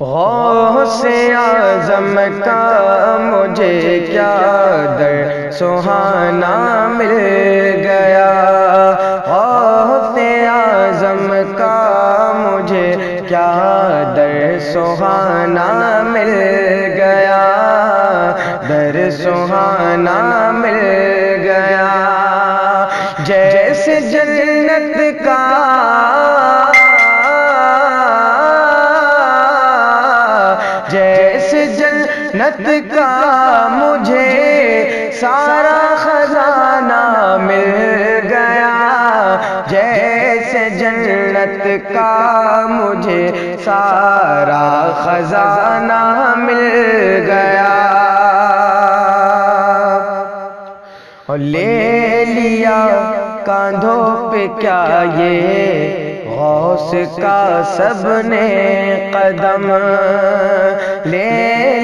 غوث اعظم کا مجھے کیا در سہانا مل گیا، غوث اعظم کا مجھے کیا در سہانا مل گیا، در سہانا مل گیا، جیسے جنت کا جیسے جنت کا مجھے سارا خزانہ مل گیا، جیسے جنت کا مجھے سارا خزانہ مل گیا، اور لے لیا کاندھوں پہ کیا یہ غوث کا سب نے قدم، لے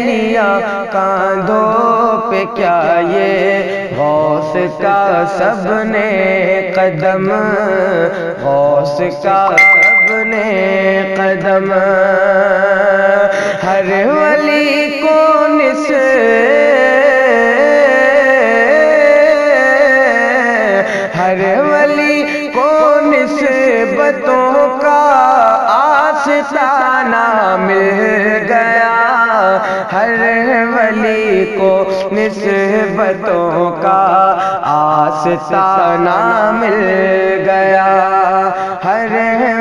لیا کاندھوں پہ کیا یہ غوث کا سب نے قدم، غوث کا سب نے قدم، ہر ولی کو ہر ولی کو نسبتوں کا آستانہ مل گیا، ہر ولی کو نسبتوں کا آستانہ مل گیا، ہر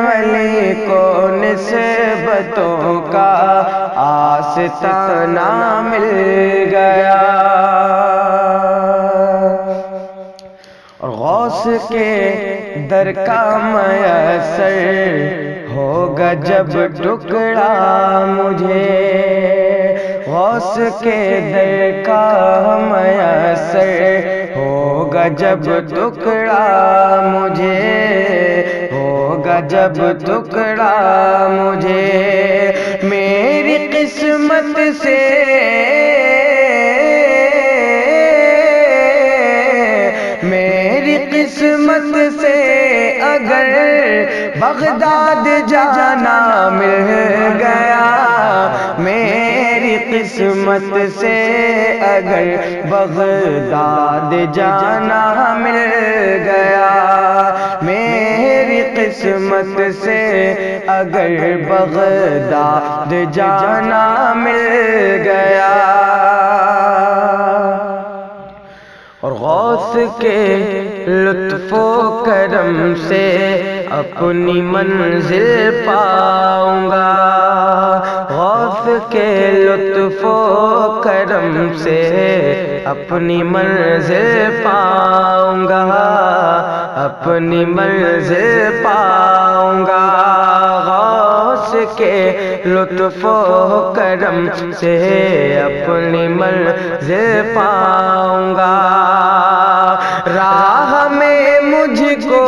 ولی کو نسبتوں کا آستانہ مل گیا، اور غوث کے در کا میسر ہوگا جب ٹکڑا مجھے، غوث کے در کا میسر ہوگا جب ٹکڑا مجھے، ہوگا جب ٹکڑا مجھے، میری قسمت سے قسمت سے اگر بغداد جانا مل گیا، میری قسمت سے اگر بغداد جانا مل گیا، میری قسمت سے اگر بغداد جانا مل گیا، اور غوث کے لطف و کرم سے اپنی منزل پاؤں گا، غوث کے لطف و کرم سے اپنی منزل پاؤں گا، اپنی منزل پاؤں گا، غوث کے لطف و کرم سے اپنی منزل پاؤں گا، راہ میں مجھ کو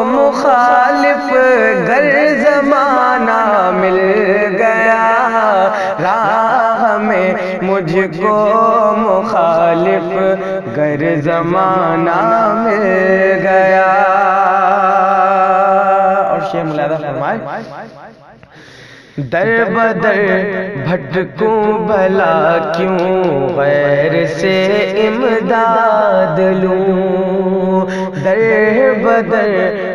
مخالف گر زمانہ مل گیا، راہ میں مجھ کو مخالف گر زمانہ مل گیا، اور شیخ ملادہ فرمائے، در بدر بھٹکوں بھلا کیوں غیر سے امداد لوں، در بدر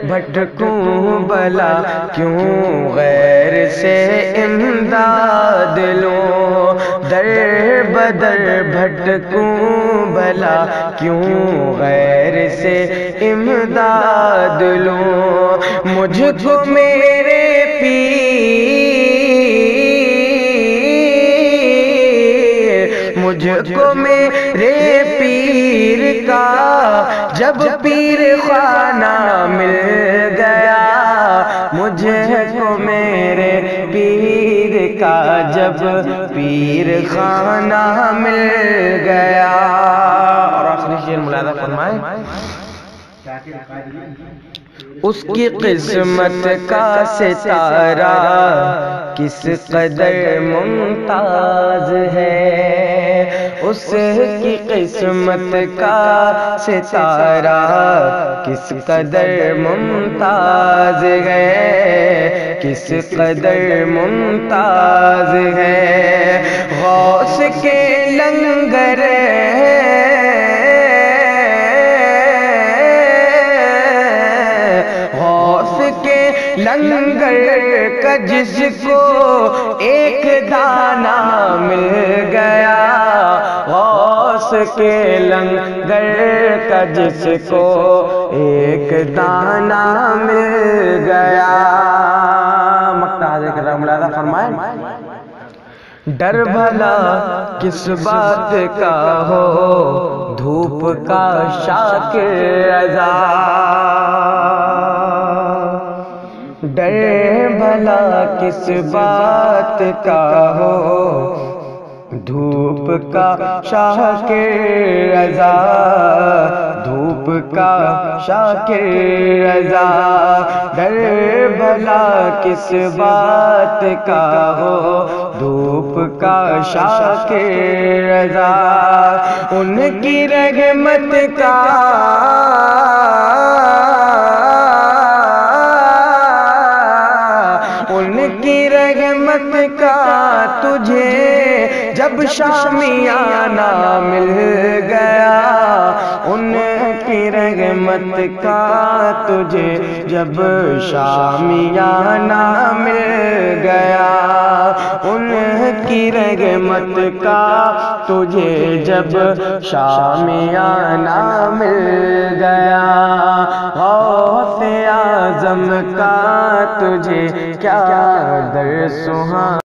بھٹکوں بھلا کیوں غیر سے امداد لوں، در بدر بھٹکوں بھلا کیوں غیر سے امداد لوں، مجھ کو میرے مجھ کو میرے پیر کا جب پیر خانہ مل گیا، مجھے کو میرے پیر کا جب پیر خانہ مل گیا، اور آخری شعر ملاحظہ فرمائیں، اس کی قسمت کا ستارہ کس قدر ممتاز ہے، اس کی قسمت کا ستارہ کس قدر ممتاز ہے، کس قدر ممتاز ہے۔ غوث کے لنگر لنگر کا جس کو ایک دانہ مل گیا، غوث کے لنگر کا جس کو ایک دانہ مل گیا۔ مقطع حاضر کر رہا ہوں، ملاحظہ فرمائیں۔ ڈر بھلا کس بات کا ہو، دھوپ کا شاکر رضا، ڈر بھلا کس بات کا ہو، دھوپ کا شاکر رضا، دھوپ کا شاکر رضا، ڈر بھلا کس بات کا ہو، دھوپ کا شاکر رضا، ان کی رحمت کا رحمت کا تجھے جب شامیانہ مل گیا، ان کی رحمت کا تجھے جب شامیانہ مل گیا، ان کی رحمت کا تجھے جب شامیانہ مل گیا، غوث اعظم کا تجھے کیا در سہانا